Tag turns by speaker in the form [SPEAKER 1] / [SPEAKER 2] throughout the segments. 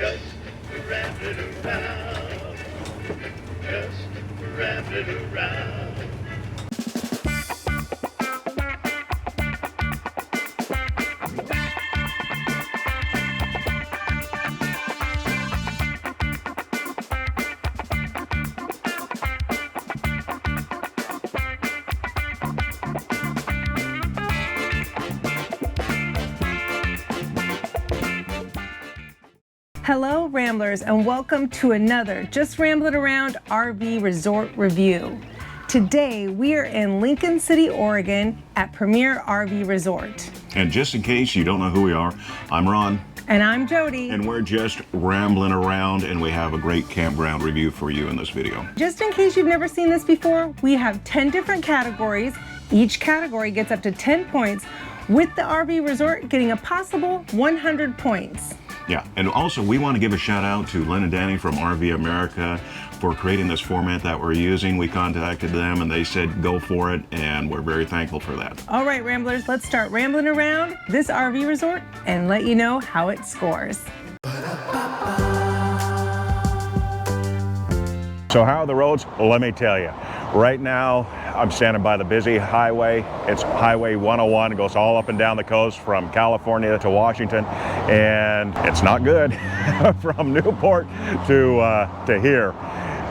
[SPEAKER 1] just rambling around, just rambling around.
[SPEAKER 2] Hello Ramblers, and welcome to another Just Rambling Around RV Resort Review. Today we are in Lincoln City, Oregon at Premier RV Resort.
[SPEAKER 3] And just in case you don't know who we are, I'm Ron.
[SPEAKER 2] And I'm Jody.
[SPEAKER 3] And we're just rambling around, and we have a great campground review for you in this video.
[SPEAKER 2] Just in case you've never seen this before, we have 10 different categories. Each category gets up to 10 points, with the RV Resort getting a possible 100 points.
[SPEAKER 3] Yeah, and also we want to give a shout out to Lynn and Danny from RV America for creating this format that we're using. We contacted them and they said go for it, and we're very thankful for that.
[SPEAKER 2] All right, Ramblers, let's start rambling around this RV resort and let you know how it scores.
[SPEAKER 3] So how are the roads? Well, let me tell you. Right now, I'm standing by the busy highway. It's Highway 101. It goes all up and down the coast from California to Washington, and it's not good from Newport to here.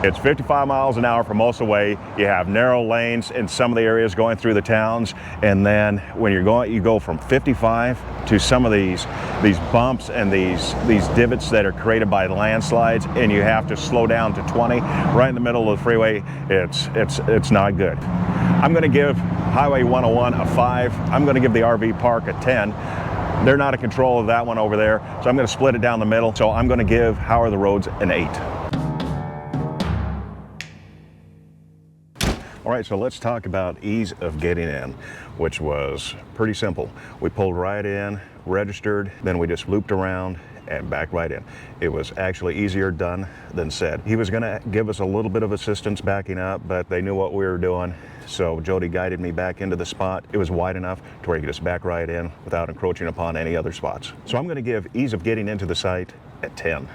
[SPEAKER 3] It's 55 miles an hour for most of the way. You have narrow lanes in some of the areas going through the towns, and then when you're going, you go from 55 to some of these bumps and these divots that are created by landslides, and you have to slow down to 20 right in the middle of the freeway. It's not good. I'm going to give Highway 101 a 5. I'm going to give the RV park a 10. They're not in control of that one over there, so I'm going to split it down the middle. So I'm going to give How Are the Roads an 8. All right, so let's talk about ease of getting in, which was pretty simple. We pulled right in, registered, then we just looped around and back right in. It was actually easier done than said. He was gonna give us a little bit of assistance backing up, but they knew what we were doing. So Jody guided me back into the spot. It was wide enough to where you could just back right in without encroaching upon any other spots. So I'm gonna give ease of getting into the site at 10.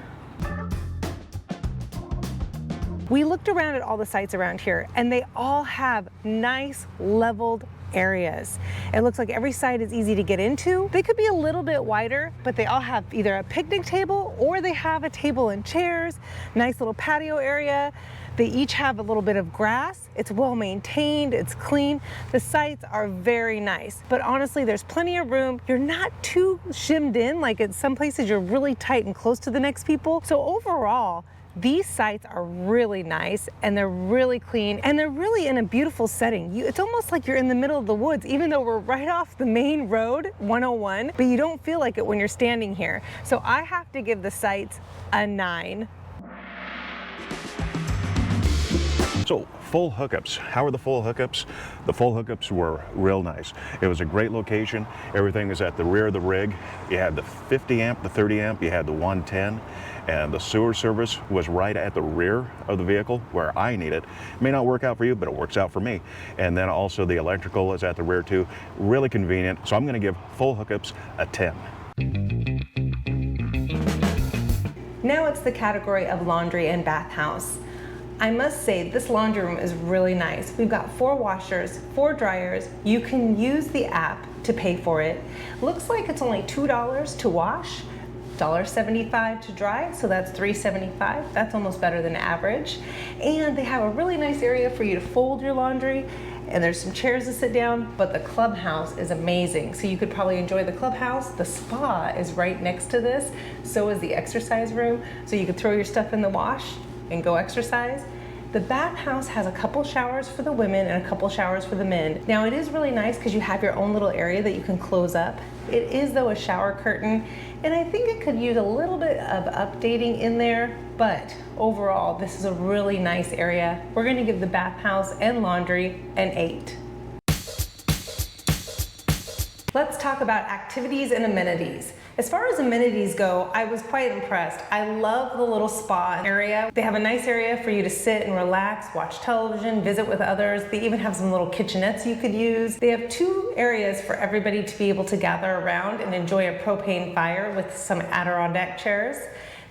[SPEAKER 2] We looked around at all the sites around here, and they all have nice leveled areas. It looks like every site is easy to get into. They could be a little bit wider, but they all have either a picnic table or they have a table and chairs, nice little patio area. They each have a little bit of grass. It's well maintained, it's clean. The sites are very nice, but honestly, there's plenty of room. You're not too shimmed in, like at some places you're really tight and close to the next people. So overall, these sites are really nice, and they're really clean, and they're really in a beautiful setting. It's almost like you're in the middle of the woods, even though we're right off the main road, 101, but you don't feel like it when you're standing here. So I have to give the sites a 9.
[SPEAKER 3] So, full hookups. How are the full hookups? The full hookups were real nice. It was a great location. Everything was at the rear of the rig. You had the 50 amp, the 30 amp, you had the 110, and the sewer service was right at the rear of the vehicle where I need it. It may not work out for you, but it works out for me. And then also the electrical is at the rear too. Really convenient. So I'm gonna give full hookups a 10.
[SPEAKER 2] Now it's the category of laundry and bathhouse. I must say this laundry room is really nice. We've got 4 washers, 4 dryers. You can use the app to pay for it. Looks like it's only $2 to wash, $1.75 to dry, so that's $3.75. That's almost better than average. And they have a really nice area for you to fold your laundry, and there's some chairs to sit down, but the clubhouse is amazing. So you could probably enjoy the clubhouse. The spa is right next to this, so is the exercise room, so you could throw your stuff in the wash and go exercise. The bathhouse has a couple showers for the women and a couple showers for the men. Now it is really nice because you have your own little area that you can close up. It is though a shower curtain, and I think it could use a little bit of updating in there, but overall this is a really nice area. We're gonna give the bathhouse and laundry an 8. Let's talk about activities and amenities. As far as amenities go, I was quite impressed. I love the little spa area. They have a nice area for you to sit and relax, watch television, visit with others. They even have some little kitchenettes you could use. They have 2 areas for everybody to be able to gather around and enjoy a propane fire with some Adirondack chairs.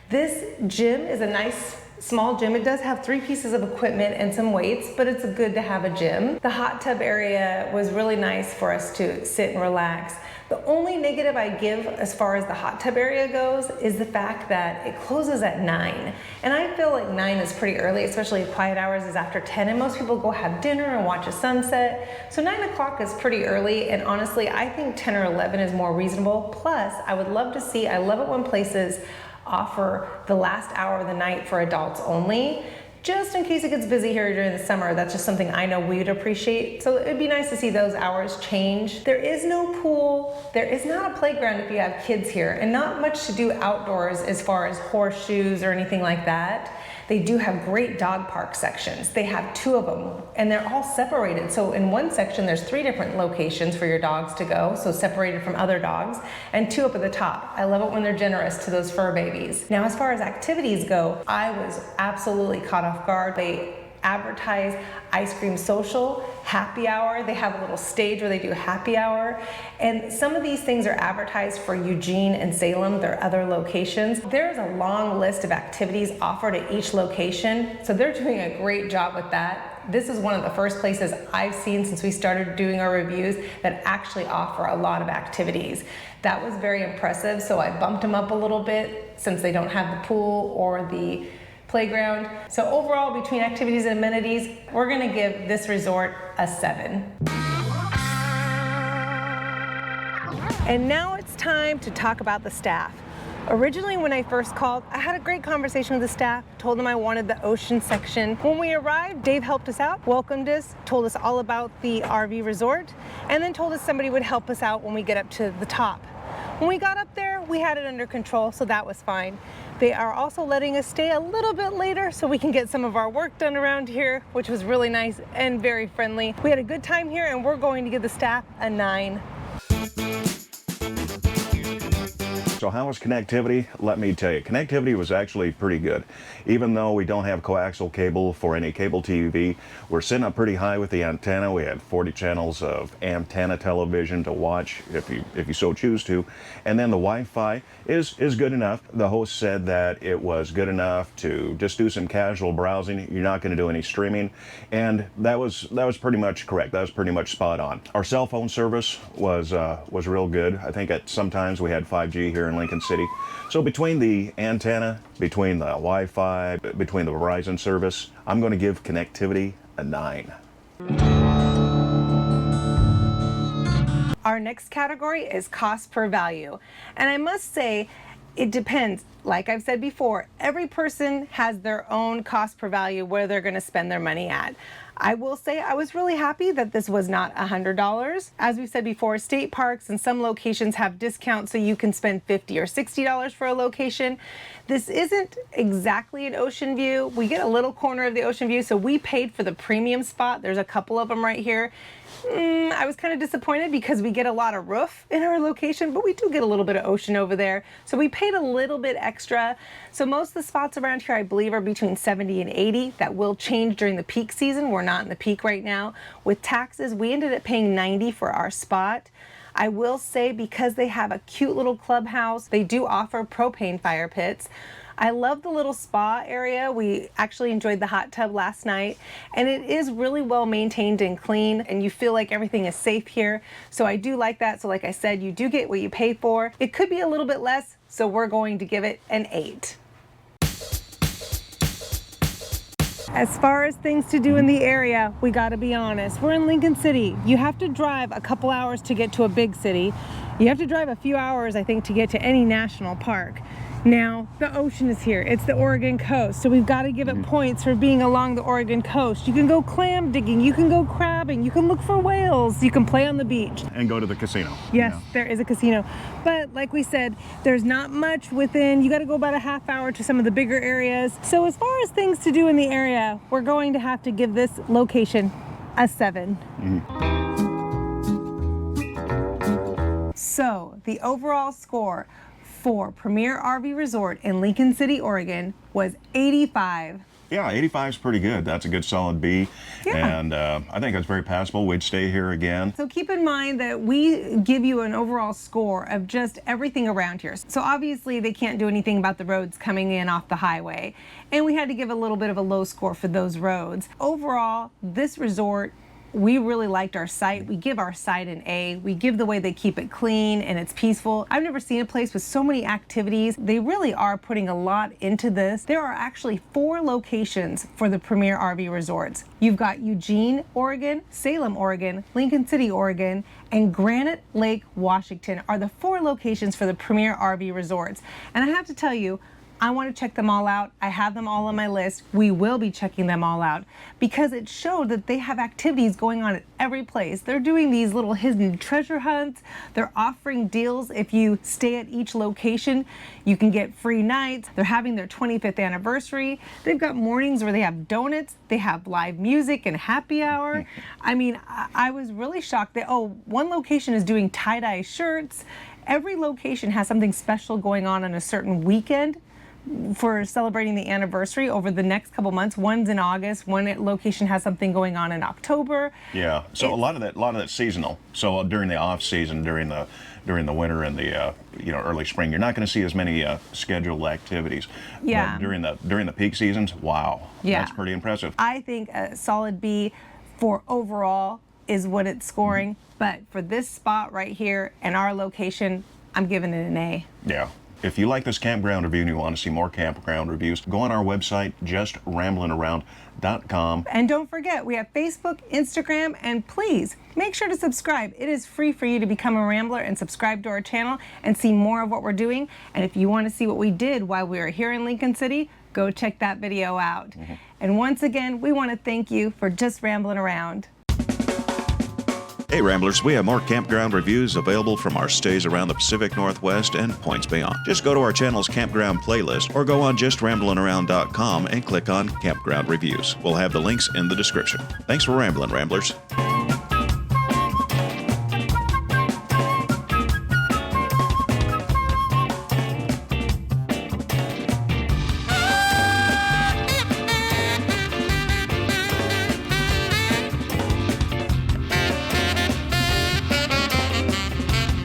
[SPEAKER 2] This gym is a nice small gym. It does have 3 pieces of equipment and some weights, but it's good to have a gym. The hot tub area was really nice for us to sit and relax. The only negative I give as far as the hot tub area goes is the fact that it closes at 9. And I feel like 9 is pretty early, especially quiet hours is after 10, and most people go have dinner and watch a sunset. So 9 o'clock is pretty early, and honestly, I think 10 or 11 is more reasonable. Plus, I would love to see, I love it when places offer the last hour of the night for adults only, just in case it gets busy here during the summer. That's just something I know we'd appreciate. So it'd be nice to see those hours change. There is no pool. There is not a playground if you have kids here, and not much to do outdoors as far as horseshoes or anything like that. They do have great dog park sections. They have 2 of them, and they're all separated. So in one section, there's 3 different locations for your dogs to go, so separated from other dogs, and 2 up at the top. I love it when they're generous to those fur babies. Now, as far as activities go, I was absolutely caught off guard. They advertise ice cream social, happy hour. They have a little stage where they do happy hour. And some of these things are advertised for Eugene and Salem, their other locations. There's a long list of activities offered at each location. So they're doing a great job with that. This is one of the first places I've seen since we started doing our reviews that actually offer a lot of activities. That was very impressive. So I bumped them up a little bit since they don't have the pool or the playground. So overall, between activities and amenities, we're gonna give this resort a 7. And now it's time to talk about the staff. Originally, when I first called, I had a great conversation with the staff, told them I wanted the ocean section. When we arrived, Dave helped us out, welcomed us, told us all about the RV resort, and then told us somebody would help us out when we get up to the top. When we got up there, we had it under control, so that was fine. They are also letting us stay a little bit later so we can get some of our work done around here, which was really nice and very friendly. We had a good time here, and we're going to give the staff a 9.
[SPEAKER 3] So how was connectivity? Let me tell you, connectivity was actually pretty good. Even though we don't have coaxial cable for any cable TV, we're sitting up pretty high with the antenna. We had 40 channels of antenna television to watch if you so choose to. And then the Wi-Fi is good enough. The host said that it was good enough to just do some casual browsing. You're not going to do any streaming. And that was pretty much correct. That was pretty much spot on. Our cell phone service was real good. I think at sometimes we had 5G here in Lincoln City. So between the antenna, between the Wi-Fi, between the Verizon service, I'm going to give connectivity a 9.
[SPEAKER 2] Our next category is cost per value. And I must say, it depends. Like I've said before, every person has their own cost per value where they're going to spend their money at. I will say I was really happy that this was not $100. As we said before, state parks and some locations have discounts so you can spend $50 or $60 for a location. This isn't exactly an ocean view. We get a little corner of the ocean view, so we paid for the premium spot. There's a couple of them right here. I was kind of disappointed because we get a lot of roof in our location, but we do get a little bit of ocean over there. So we paid a little bit extra. So most of the spots around here, I believe, are between 70 and 80. That will change during the peak season. We're not in the peak right now. With taxes, we ended up paying 90 for our spot. I will say, because they have a cute little clubhouse, they do offer propane fire pits. I love the little spa area. We actually enjoyed the hot tub last night, and it is really well maintained and clean, and you feel like everything is safe here. So I do like that. So like I said, you do get what you pay for. It could be a little bit less, so we're going to give it an 8. As far as things to do in the area, we gotta be honest. We're in Lincoln City. You have to drive a couple hours to get to a big city. You have to drive a few hours, I think, to get to any national park. Now, the ocean is here. It's the Oregon coast, so we've got to give it points for being along the Oregon coast. You can go clam digging, you can go crabbing, you can look for whales, you can play on the beach.
[SPEAKER 3] And go to the casino.
[SPEAKER 2] Yes, there is a casino. But like we said, there's not much within. You got to go about a half hour to some of the bigger areas. So as far as things to do in the area, we're going to have to give this location a 7. So the overall score for Premier RV Resort in Lincoln City, Oregon was 85
[SPEAKER 3] Yeah, 85 is pretty good. That's a good solid B.
[SPEAKER 2] Yeah.
[SPEAKER 3] And I think it's very passable. We'd stay here again.
[SPEAKER 2] So keep in mind that we give you an overall score of just everything around here. So obviously they can't do anything about the roads coming in off the highway. And we had to give a little bit of a low score for those roads. Overall, this resort, we really liked our site. We give our site an A. We give the way they keep it clean and it's peaceful. I've never seen a place with so many activities. They really are putting a lot into this. There are actually 4 locations for the Premier RV Resorts. You've got Eugene, Oregon, Salem, Oregon, Lincoln City, Oregon, and Granite Lake, Washington are the 4 locations for the Premier RV Resorts. And I have to tell you, I want to check them all out. I have them all on my list. We will be checking them all out because it showed that they have activities going on at every place. They're doing these little hidden treasure hunts. They're offering deals. If you stay at each location, you can get free nights. They're having their 25th anniversary. They've got mornings where they have donuts. They have live music and happy hour. I mean, I was really shocked that, one location is doing tie-dye shirts. Every location has something special going on a certain weekend for celebrating the anniversary over the next couple months. One's in August, one location has something going on in October.
[SPEAKER 3] Yeah, so a lot of that's seasonal. So during the off season, during the winter and the early spring, you're not going to see as many scheduled activities.
[SPEAKER 2] Yeah.
[SPEAKER 3] But during the peak seasons, wow,
[SPEAKER 2] Yeah.
[SPEAKER 3] that's pretty impressive.
[SPEAKER 2] I think a solid B for overall is what it's scoring, but for this spot right here and our location, I'm giving it an A.
[SPEAKER 3] Yeah. If you like this campground review and you want to see more campground reviews, go on our website, justramblinaround.com.
[SPEAKER 2] And don't forget, we have Facebook, Instagram, and please make sure to subscribe. It is free for you to become a Rambler and subscribe to our channel and see more of what we're doing. And if you want to see what we did while we were here in Lincoln City, go check that video out. And once again, we want to thank you for just rambling around.
[SPEAKER 4] Hey Ramblers, we have more campground reviews available from our stays around the Pacific Northwest and points beyond. Just go to our channel's campground playlist or go on justramblinaround.com and click on campground reviews. We'll have the links in the description. Thanks for rambling, Ramblers.